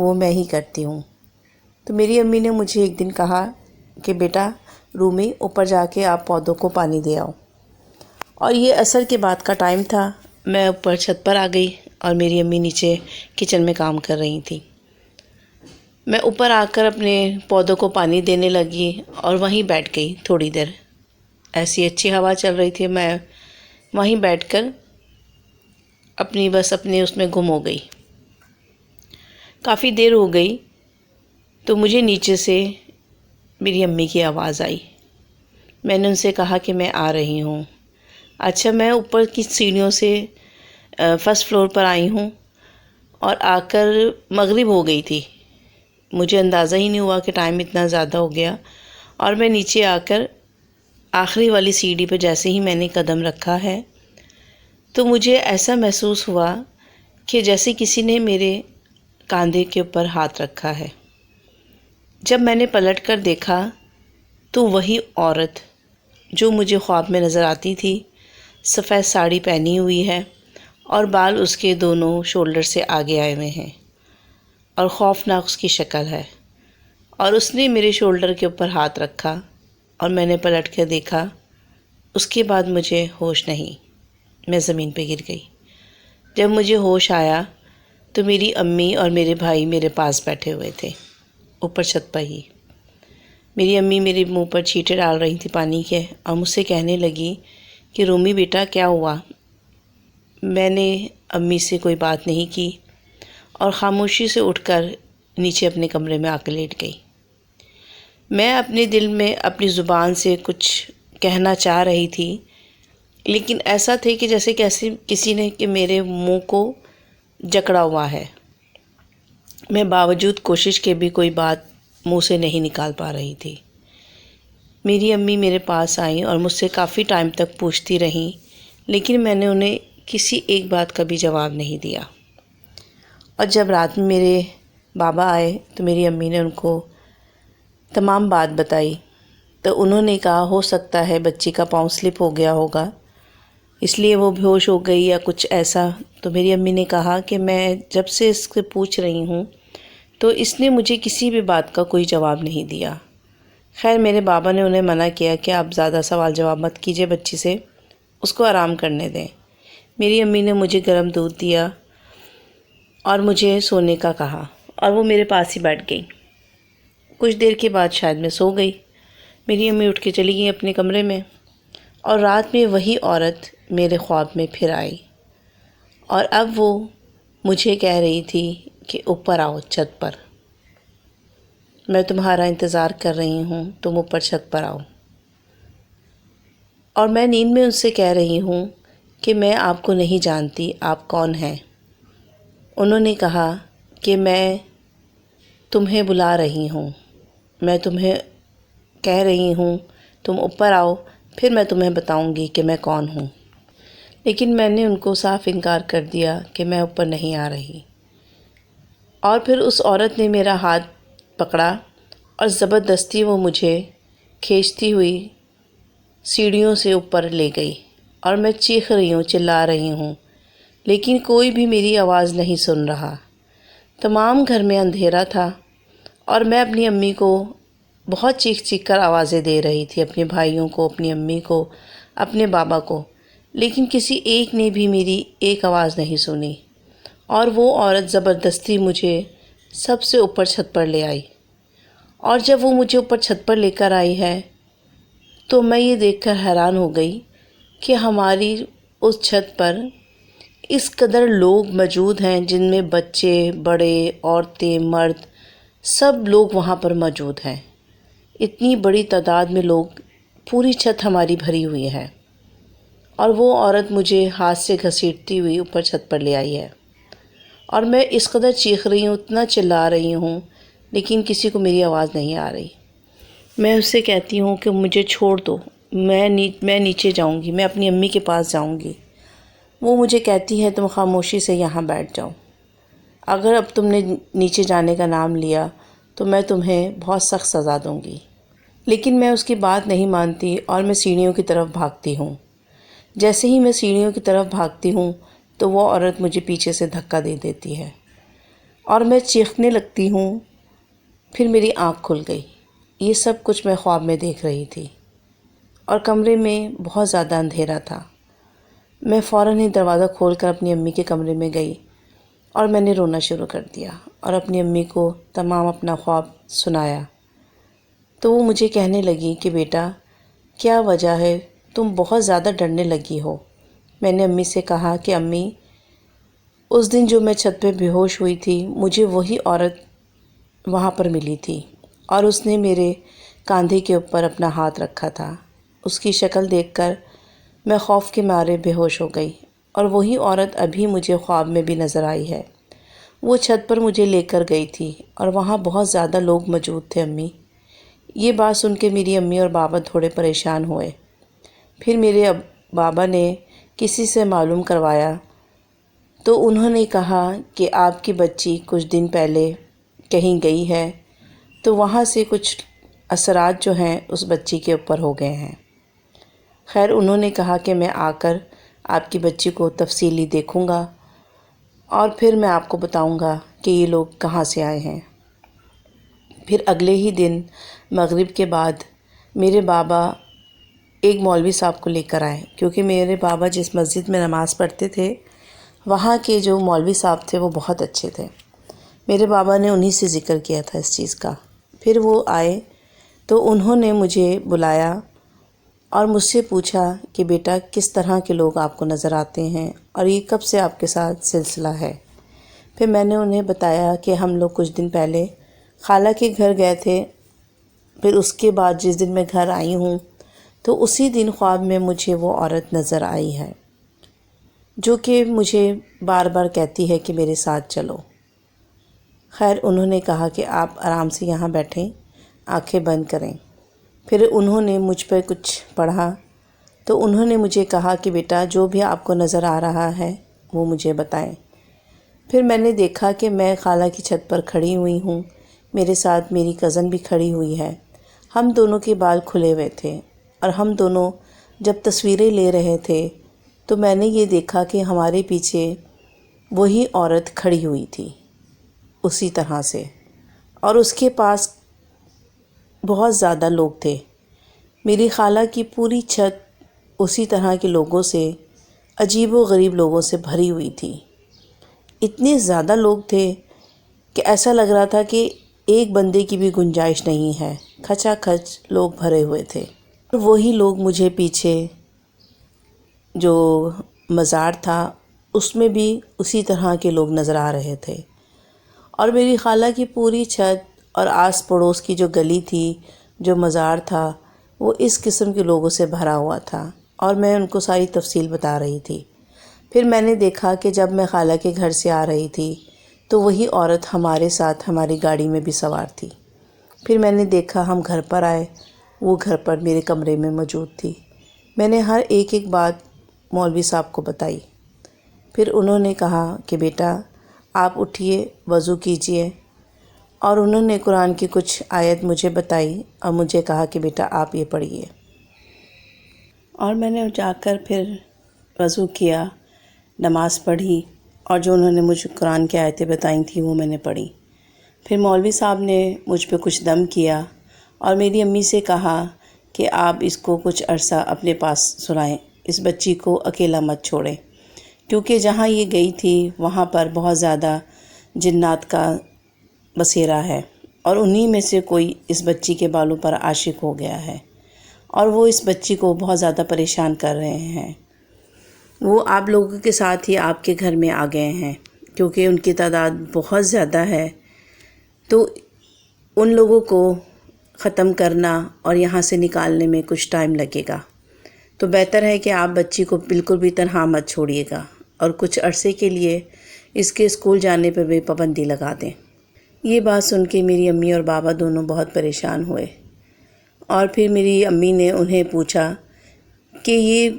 وہ میں ہی کرتی ہوں۔ تو میری امی نے مجھے ایک دن کہا کہ بیٹا رومی، اوپر جا کے آپ پودوں کو پانی دے آؤ۔ اور یہ عصر کے بعد کا ٹائم تھا۔ میں اوپر چھت پر آ گئی اور میری امی نیچے کچن میں کام کر رہی تھیں۔ میں اوپر آ کر اپنے پودوں کو پانی دینے لگی اور وہیں بیٹھ گئی تھوڑی دیر۔ ایسی اچھی ہوا چل رہی تھی، میں وہیں بیٹھ کر اپنے اس میں گم ہو گئی۔ کافی دیر ہو گئی تو مجھے نیچے سے میری امی کی آواز آئی۔ میں نے ان سے کہا کہ میں آ رہی ہوں۔ اچھا، میں اوپر کی سیڑھیوں سے فرسٹ فلور پر آئی ہوں اور آ کر مغرب ہو گئی تھی۔ مجھے اندازہ ہی نہیں ہوا کہ ٹائم اتنا زیادہ ہو گیا، اور میں نیچے آ کر آخری والی سیڑھی پہ جیسے ہی میں نے قدم رکھا ہے تو مجھے ایسا محسوس ہوا کہ جیسے کسی نے میرے کاندھے کے اوپر ہاتھ رکھا ہے۔ جب میں نے پلٹ کر دیکھا تو وہی عورت جو مجھے خواب میں نظر آتی تھی، سفید ساڑی پہنی ہوئی ہے اور بال اس کے دونوں شولڈر سے آگے آئے ہوئے ہیں اور خوفناک اس کی شکل ہے، اور اس نے میرے شولڈر کے اوپر ہاتھ رکھا اور میں نے پلٹ کر دیکھا۔ اس کے بعد مجھے ہوش نہیں، میں زمین پہ گر گئی۔ جب مجھے ہوش آیا تو میری امی اور میرے بھائی میرے پاس بیٹھے ہوئے تھے اوپر چھت پر ہی۔ میری امی میرے منہ پر چھینٹے ڈال رہی تھی پانی کے اور مجھ سے کہنے لگی کہ رومی بیٹا کیا ہوا؟ میں نے امی سے کوئی بات نہیں کی اور خاموشی سے اٹھ کر نیچے اپنے کمرے میں آ کے لیٹ گئی۔ میں اپنے دل میں اپنی زبان سے کچھ کہنا چاہ رہی تھی، لیکن ایسا تھے کہ جیسے کسی نے کہ میرے منہ کو جکڑا ہوا ہے۔ میں باوجود کوشش کے بھی کوئی بات منہ سے نہیں نکال پا رہی تھی۔ میری امی میرے پاس آئیں اور مجھ سے کافی ٹائم تک پوچھتی رہیں، لیکن میں نے انہیں کسی ایک بات کا بھی جواب نہیں دیا۔ اور جب رات میں میرے بابا آئے تو میری امی نے ان کو تمام بات بتائی، تو انہوں نے کہا ہو سکتا ہے بچی کا پاؤں سلپ ہو گیا ہوگا، اس لیے وہ بے ہوش ہو گئی یا کچھ ایسا۔ تو میری امی نے کہا کہ میں جب سے اس سے پوچھ رہی ہوں تو اس نے مجھے کسی بھی بات کا کوئی جواب نہیں دیا۔ خیر، میرے بابا نے انہیں منع کیا کہ آپ زیادہ سوال جواب مت کیجیے بچی سے، اس کو آرام کرنے دیں۔ میری امی نے مجھے گرم دودھ دیا اور مجھے سونے کا کہا، اور وہ میرے پاس ہی بیٹھ گئی۔ کچھ دیر کے بعد شاید میں سو گئی۔ میری امی اٹھ کے چلی گئی اپنے کمرے میں، اور رات میں وہی عورت میرے خواب میں پھر آئی، اور اب وہ مجھے کہہ رہی تھی کہ اوپر آؤ چھت پر، میں تمہارا انتظار کر رہی ہوں، تم اوپر چھت پر آؤ۔ اور میں نیند میں ان سے کہہ رہی ہوں کہ میں آپ کو نہیں جانتی، آپ کون ہیں؟ انہوں نے کہا کہ میں تمہیں بلا رہی ہوں، میں تمہیں کہہ رہی ہوں تم اوپر آؤ، پھر میں تمہیں بتاؤں گی کہ میں کون ہوں۔ لیکن میں نے ان کو صاف انکار کر دیا کہ میں اوپر نہیں آ رہی۔ اور پھر اس عورت نے میرا ہاتھ پکڑا اور زبردستی وہ مجھے کھینچتی ہوئی سیڑھیوں سے اوپر لے گئی، اور میں چیخ رہی ہوں، چلا رہی ہوں، لیکن کوئی بھی میری آواز نہیں سن رہا۔ تمام گھر میں اندھیرا تھا اور میں اپنی امی کو بہت چیخ چیخ کر آوازیں دے رہی تھی، اپنے بھائیوں کو، اپنی امی کو، اپنے بابا کو، لیکن کسی ایک نے بھی میری ایک آواز نہیں سنی۔ اور وہ عورت زبردستی مجھے سب سے اوپر چھت پر لے آئی، اور جب وہ مجھے اوپر چھت پر لے کر آئی ہے تو میں یہ دیکھ کر حیران ہو گئی کہ ہماری اس چھت پر اس قدر لوگ موجود ہیں، جن میں بچے، بڑے، عورتیں، مرد، سب لوگ وہاں پر موجود ہیں۔ اتنی بڑی تعداد میں لوگ، پوری چھت ہماری بھری ہوئی ہے، اور وہ عورت مجھے ہاتھ سے گھسیٹتی ہوئی اوپر چھت پر لے آئی ہے، اور میں اس قدر چیخ رہی ہوں، اتنا چلا رہی ہوں، لیکن کسی کو میری آواز نہیں آ رہی۔ میں اس سے کہتی ہوں کہ مجھے چھوڑ دو، میں نیچے جاؤں گی، میں اپنی امی کے پاس جاؤں گی۔ وہ مجھے کہتی ہے تم خاموشی سے یہاں بیٹھ جاؤ، اگر اب تم نے نیچے جانے کا نام لیا تو میں تمہیں بہت سخت سزا دوں گی۔ لیکن میں اس کی بات نہیں مانتی اور میں سیڑھیوں کی طرف بھاگتی ہوں۔ جیسے ہی میں سیڑھیوں کی طرف بھاگتی ہوں تو وہ عورت مجھے پیچھے سے دھکا دے دیتی ہے، اور میں چیخنے لگتی ہوں۔ پھر میری آنکھ کھل گئی۔ یہ سب کچھ میں خواب میں دیکھ رہی تھی اور کمرے میں بہت زیادہ اندھیرا تھا۔ میں فوراً ہی دروازہ کھول کر اپنی امی کے کمرے میں گئی اور میں نے رونا شروع کر دیا اور اپنی امی کو تمام اپنا خواب سنایا۔ تو وہ مجھے کہنے لگی کہ بیٹا کیا وجہ ہے، تم بہت زیادہ ڈرنے لگی ہو۔ میں نے امی سے کہا کہ امی، اس دن جو میں چھت پہ بے ہوش ہوئی تھی، مجھے وہی عورت وہاں پر ملی تھی اور اس نے میرے کاندھے کے اوپر اپنا ہاتھ رکھا تھا۔ اس کی شکل دیکھ کر میں خوف کے مارے بے ہوش ہو گئی اور وہی عورت ابھی مجھے خواب میں بھی نظر آئی ہے۔ وہ چھت پر مجھے لے کر گئی تھی اور وہاں بہت زیادہ لوگ موجود تھے امی۔ یہ بات سن کے میری امی اور بابا تھوڑے پریشان ہوئے۔ پھر میرے بابا نے کسی سے معلوم کروایا تو انہوں نے کہا کہ آپ کی بچی کچھ دن پہلے کہیں گئی ہے تو وہاں سے کچھ اثرات جو ہیں اس بچی کے اوپر ہو گئے ہیں۔ خیر انہوں نے کہا کہ میں آ کر آپ کی بچی کو تفصیلی دیکھوں گا اور پھر میں آپ کو بتاؤں گا کہ یہ لوگ کہاں سے آئے ہیں۔ پھر اگلے ہی دن مغرب کے بعد میرے بابا ایک مولوی صاحب کو لے کر آئے، کیونکہ میرے بابا جس مسجد میں نماز پڑھتے تھے وہاں کے جو مولوی صاحب تھے وہ بہت اچھے تھے۔ میرے بابا نے انہی سے ذکر کیا تھا اس چیز کا۔ پھر وہ آئے تو انہوں نے مجھے بلایا اور مجھ سے پوچھا کہ بیٹا کس طرح کے لوگ آپ کو نظر آتے ہیں اور یہ کب سے آپ کے ساتھ سلسلہ ہے۔ پھر میں نے انہیں بتایا کہ ہم لوگ کچھ دن پہلے خالہ کے گھر گئے تھے، پھر اس کے بعد جس دن میں گھر آئی ہوں تو اسی دن خواب میں مجھے وہ عورت نظر آئی ہے جو کہ مجھے بار بار کہتی ہے کہ میرے ساتھ چلو۔ خیر انہوں نے کہا کہ آپ آرام سے یہاں بیٹھیں، آنکھیں بند کریں۔ پھر انہوں نے مجھ پہ کچھ پڑھا تو انہوں نے مجھے کہا کہ بیٹا جو بھی آپ کو نظر آ رہا ہے وہ مجھے بتائیں۔ پھر میں نے دیکھا کہ میں خالہ کی چھت پر کھڑی ہوئی ہوں، میرے ساتھ میری کزن بھی کھڑی ہوئی ہے۔ ہم دونوں کے بال کھلے ہوئے تھے اور ہم دونوں جب تصویریں لے رہے تھے تو میں نے یہ دیکھا کہ ہمارے پیچھے وہی عورت کھڑی ہوئی تھی اسی طرح سے، اور اس کے پاس بہت زیادہ لوگ تھے۔ میری خالہ کی پوری چھت اسی طرح کے لوگوں سے، عجیب و غریب لوگوں سے بھری ہوئی تھی۔ اتنے زیادہ لوگ تھے کہ ایسا لگ رہا تھا کہ ایک بندے کی بھی گنجائش نہیں ہے، کھچا کھچ لوگ بھرے ہوئے تھے۔ وہی لوگ مجھے پیچھے جو مزار تھا اس میں بھی اسی طرح کے لوگ نظر آ رہے تھے، اور میری خالہ کی پوری چھت اور آس پڑوس کی جو گلی تھی، جو مزار تھا، وہ اس قسم کے لوگوں سے بھرا ہوا تھا اور میں ان کو ساری تفصیل بتا رہی تھی۔ پھر میں نے دیکھا کہ جب میں خالہ کے گھر سے آ رہی تھی تو وہی عورت ہمارے ساتھ ہماری گاڑی میں بھی سوار تھی۔ پھر میں نے دیکھا ہم گھر پر آئے، وہ گھر پر میرے کمرے میں موجود تھی۔ میں نے ہر ایک بات مولوی صاحب کو بتائی۔ پھر انہوں نے کہا کہ بیٹا آپ اٹھیے، وضو کیجئے، اور انہوں نے قرآن کی کچھ آیت مجھے بتائی اور مجھے کہا کہ بیٹا آپ یہ پڑھیے، اور میں نے جا کر پھر وضو کیا، نماز پڑھی، اور جو انہوں نے مجھے قرآن کی آیتیں بتائی تھیں وہ میں نے پڑھی۔ پھر مولوی صاحب نے مجھ پہ کچھ دم کیا اور میری امی سے کہا کہ آپ اس کو کچھ عرصہ اپنے پاس سلائیں، اس بچی کو اکیلا مت چھوڑیں، کیونکہ جہاں یہ گئی تھی وہاں پر بہت زیادہ جنات کا بسیرا ہے، اور انہی میں سے کوئی اس بچی کے بالوں پر عاشق ہو گیا ہے اور وہ اس بچی کو بہت زیادہ پریشان کر رہے ہیں۔ وہ آپ لوگوں کے ساتھ ہی آپ کے گھر میں آ گئے ہیں، کیونکہ ان کی تعداد بہت زیادہ ہے، تو ان لوگوں کو ختم کرنا اور یہاں سے نکالنے میں کچھ ٹائم لگے گا، تو بہتر ہے کہ آپ بچی کو بالکل بھی تنہا مت چھوڑیے گا اور کچھ عرصے کے لیے اس کے اسکول جانے پہ بھی پابندی لگا دیں۔ یہ بات سن کے میری امی اور بابا دونوں بہت پریشان ہوئے، اور پھر میری امی نے انہیں پوچھا کہ یہ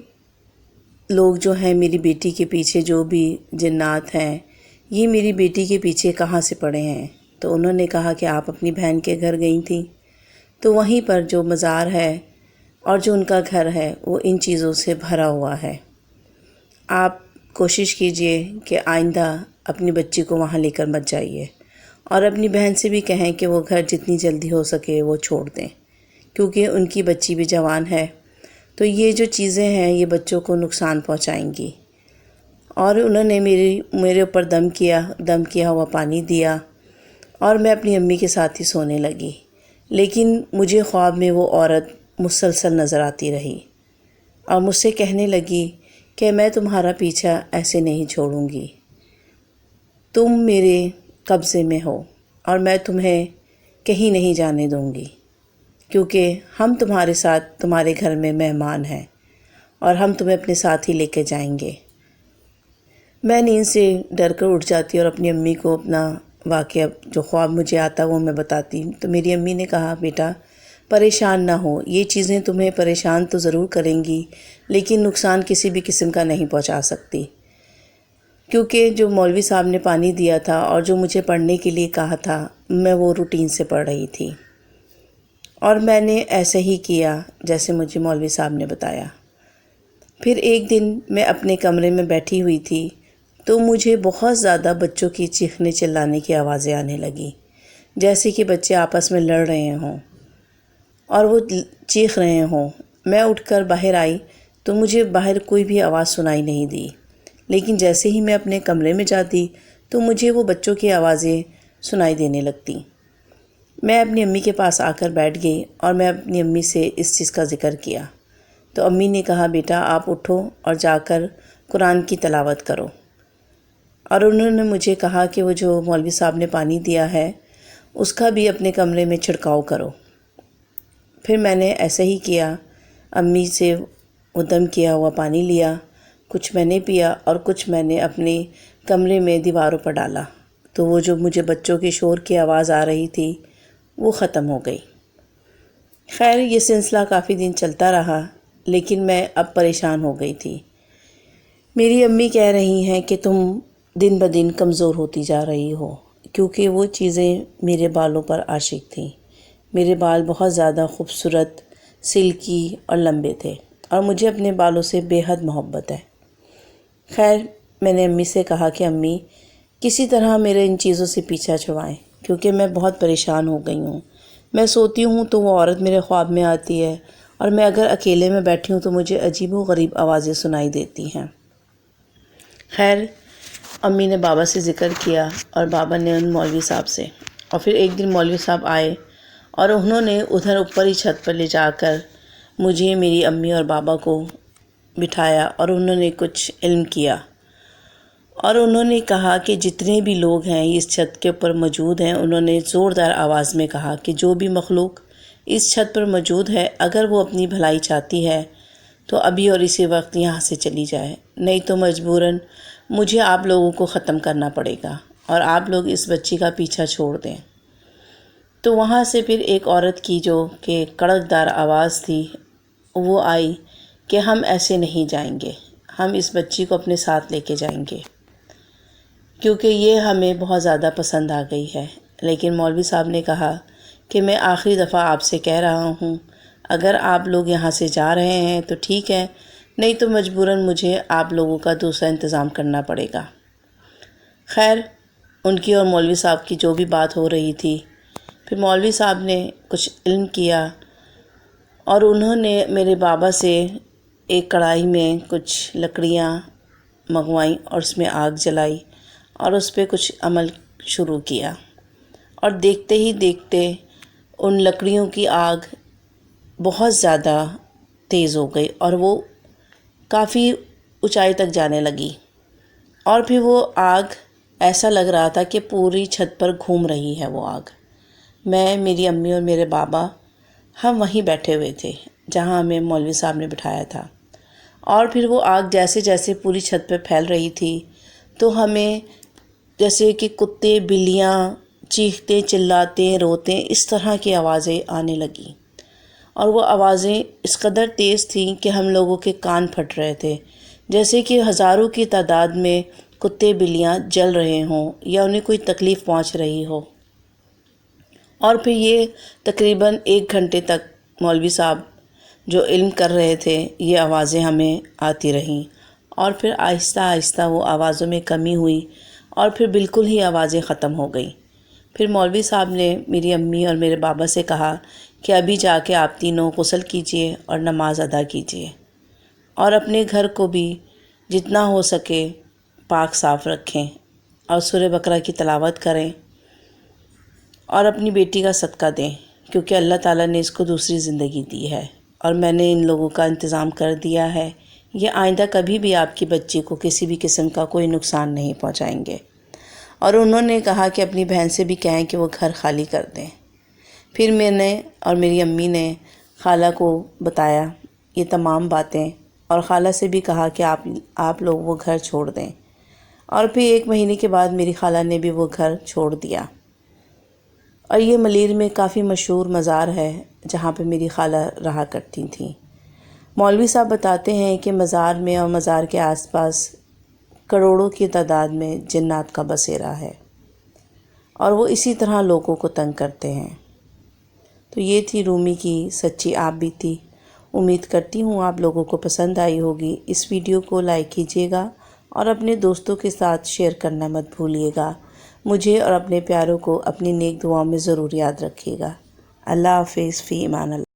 لوگ جو ہیں میری بیٹی کے پیچھے جو بھی جنات ہیں، یہ میری بیٹی کے پیچھے کہاں سے پڑے ہیں؟ تو انہوں نے کہا کہ آپ اپنی بہن کے گھر گئی تھیں تو وہیں پر جو مزار ہے اور جو ان کا گھر ہے وہ ان چیزوں سے بھرا ہوا ہے۔ آپ کوشش کیجئے کہ آئندہ اپنی بچی کو وہاں لے کر مت جائیے، اور اپنی بہن سے بھی کہیں کہ وہ گھر جتنی جلدی ہو سکے وہ چھوڑ دیں، کیونکہ ان کی بچی بھی جوان ہے، تو یہ جو چیزیں ہیں یہ بچوں کو نقصان پہنچائیں گی۔ اور انہوں نے میرے اوپر دم کیا ہوا پانی دیا، اور میں اپنی امی کے ساتھ ہی سونے لگی، لیکن مجھے خواب میں وہ عورت مسلسل نظر آتی رہی اور مجھ سے کہنے لگی کہ میں تمہارا پیچھا ایسے نہیں چھوڑوں گی، تم میرے قبضے میں ہو اور میں تمہیں کہیں نہیں جانے دوں گی، کیونکہ ہم تمہارے ساتھ تمہارے گھر میں مہمان ہیں اور ہم تمہیں اپنے ساتھ ہی لے کے جائیں گے۔ میں نیند سے ڈر کر اٹھ جاتی اور اپنی امی کو اپنا واقعہ جو خواب مجھے آتا وہ میں بتاتی، تو میری امی نے کہا بیٹا پریشان نہ ہو، یہ چیزیں تمہیں پریشان تو ضرور کریں گی لیکن نقصان کسی بھی قسم کا نہیں پہنچا سکتی، کیونکہ جو مولوی صاحب نے پانی دیا تھا اور جو مجھے پڑھنے کے لیے کہا تھا میں وہ روٹین سے پڑھ رہی تھی، اور میں نے ایسے ہی کیا جیسے مجھے مولوی صاحب نے بتایا۔ پھر ایک دن میں اپنے کمرے میں بیٹھی ہوئی تھی تو مجھے بہت زیادہ بچوں کی چیخنے چلانے کی آوازیں آنے لگیں، جیسے کہ بچے آپس میں لڑ رہے ہوں اور وہ چیخ رہے ہوں۔ میں اٹھ کر باہر آئی تو مجھے باہر کوئی بھی آواز سنائی نہیں دی، لیکن جیسے ہی میں اپنے کمرے میں جاتی تو مجھے وہ بچوں کی آوازیں سنائی دینے لگتی۔ میں اپنی امی کے پاس آ کر بیٹھ گئی اور میں اپنی امی سے اس چیز کا ذکر کیا، تو امی نے کہا بیٹا آپ اٹھو اور جا کر قرآن کی تلاوت کرو، اور انہوں نے مجھے کہا کہ وہ جو مولوی صاحب نے پانی دیا ہے اس کا بھی اپنے کمرے میں چھڑکاؤ کرو۔ پھر میں نے ایسا ہی کیا، امی سے وہ دم کیا ہوا پانی لیا، کچھ میں نے پیا اور کچھ میں نے اپنے کمرے میں دیواروں پر ڈالا، تو وہ جو مجھے بچوں کے شور کی آواز آ رہی تھی وہ ختم ہو گئی۔ خیر یہ سلسلہ کافی دن چلتا رہا، لیکن میں اب پریشان ہو گئی تھی۔ میری امی کہہ رہی ہیں کہ تم دن بدن کمزور ہوتی جا رہی ہو، کیونکہ وہ چیزیں میرے بالوں پر عاشق تھیں۔ میرے بال بہت زیادہ خوبصورت، سلکی اور لمبے تھے، اور مجھے اپنے بالوں سے بے حد محبت ہے۔ خیر میں نے امی سے کہا کہ امی کسی طرح میرے ان چیزوں سے پیچھا چھڑوائیں، کیونکہ میں بہت پریشان ہو گئی ہوں۔ میں سوتی ہوں تو وہ عورت میرے خواب میں آتی ہے، اور میں اگر اکیلے میں بیٹھی ہوں تو مجھے عجیب و غریب آوازیں سنائی دیتی ہیں۔ خیر امی نے بابا سے ذکر کیا اور بابا نے ان مولوی صاحب سے، اور پھر ایک دن مولوی صاحب آئے اور انہوں نے ادھر اوپر ہی چھت پر لے جا کر مجھے، میری امی اور بابا کو بٹھایا اور انہوں نے کچھ علم کیا، اور انہوں نے کہا کہ جتنے بھی لوگ ہیں اس چھت کے اوپر موجود ہیں، انہوں نے زوردار آواز میں کہا کہ جو بھی مخلوق اس چھت پر موجود ہے اگر وہ اپنی بھلائی چاہتی ہے تو ابھی اور اسی وقت یہاں سے چلی جائے، نہیں تو مجبوراً مجھے آپ لوگوں کو ختم کرنا پڑے گا اور آپ لوگ اس بچی کا پیچھا چھوڑ دیں۔ تو وہاں سے پھر ایک عورت کی جو کہ کڑک دار آواز تھی وہ آئی کہ ہم ایسے نہیں جائیں گے، ہم اس بچی کو اپنے ساتھ لے کے جائیں گے، کیونکہ یہ ہمیں بہت زیادہ پسند آ گئی ہے۔ لیکن مولوی صاحب نے کہا کہ میں آخری دفعہ آپ سے کہہ رہا ہوں، اگر آپ لوگ یہاں سے جا رہے ہیں تو ٹھیک ہے، نہیں تو مجبوراً مجھے آپ لوگوں کا دوسرا انتظام کرنا پڑے گا۔ خیر ان کی اور مولوی صاحب کی جو بھی بات ہو رہی تھی، پھر مولوی صاحب نے کچھ علم کیا اور انہوں نے میرے بابا سے ایک کڑھائی میں کچھ لکڑیاں منگوائیں اور اس میں آگ جلائی اور اس پہ کچھ عمل شروع کیا، اور دیکھتے ہی دیکھتے ان لکڑیوں کی آگ بہت زیادہ تیز ہو گئی اور وہ کافی اونچائی تک جانے لگی، اور پھر وہ آگ ایسا لگ رہا تھا کہ پوری چھت پر گھوم رہی ہے وہ آگ۔ میں، میری امی اور میرے بابا ہم وہیں بیٹھے ہوئے تھے جہاں ہمیں مولوی صاحب نے بٹھایا تھا، اور پھر وہ آگ جیسے جیسے پوری چھت پہ پھیل رہی تھی تو ہمیں جیسے کہ کتے بلیاں چیختے چلاتے روتے اس طرح کی آوازیں آنے لگیں، اور وہ آوازیں اس قدر تیز تھیں کہ ہم لوگوں کے کان پھٹ رہے تھے، جیسے کہ ہزاروں کی تعداد میں کتے بلیاں جل رہے ہوں یا انہیں کوئی تکلیف پہنچ رہی ہو۔ اور پھر یہ تقریباً 1 گھنٹے تک مولوی صاحب جو علم کر رہے تھے یہ آوازیں ہمیں آتی رہیں، اور پھر آہستہ آہستہ وہ آوازوں میں کمی ہوئی اور پھر بالکل ہی آوازیں ختم ہو گئیں۔ پھر مولوی صاحب نے میری امی اور میرے بابا سے کہا کہ ابھی جا کے آپ تینوں غسل کیجئے اور نماز ادا کیجئے اور اپنے گھر کو بھی جتنا ہو سکے پاک صاف رکھیں اور سورہ بقرہ کی تلاوت کریں اور اپنی بیٹی کا صدقہ دیں، کیونکہ اللہ تعالیٰ نے اس کو دوسری زندگی دی ہے اور میں نے ان لوگوں کا انتظام کر دیا ہے، یہ آئندہ کبھی بھی آپ کی بچی کو کسی بھی قسم کا کوئی نقصان نہیں پہنچائیں گے۔ اور انہوں نے کہا کہ اپنی بہن سے بھی کہیں کہ وہ گھر خالی کر دیں۔ پھر میں نے اور میری امی نے خالہ کو بتایا یہ تمام باتیں اور خالہ سے بھی کہا کہ آپ لوگ وہ گھر چھوڑ دیں، اور پھر 1 مہینے کے بعد میری خالہ نے بھی وہ گھر چھوڑ دیا۔ اور یہ ملیر میں کافی مشہور مزار ہے جہاں پہ میری خالہ رہا کرتی تھیں۔ مولوی صاحب بتاتے ہیں کہ مزار میں اور مزار کے آس پاس کروڑوں کی تعداد میں جنات کا بسیرا ہے اور وہ اسی طرح لوگوں کو تنگ کرتے ہیں۔ تو یہ تھی رومی کی سچی آپ بیتی۔ امید کرتی ہوں آپ لوگوں کو پسند آئی ہوگی۔ اس ویڈیو کو لائک کیجیے گا اور اپنے دوستوں کے ساتھ شیئر کرنا مت بھولیے گا۔ مجھے اور اپنے پیاروں کو اپنی نیک دعاؤں میں ضرور یاد رکھیے گا۔ اللہ حافظ، فی امان اللہ۔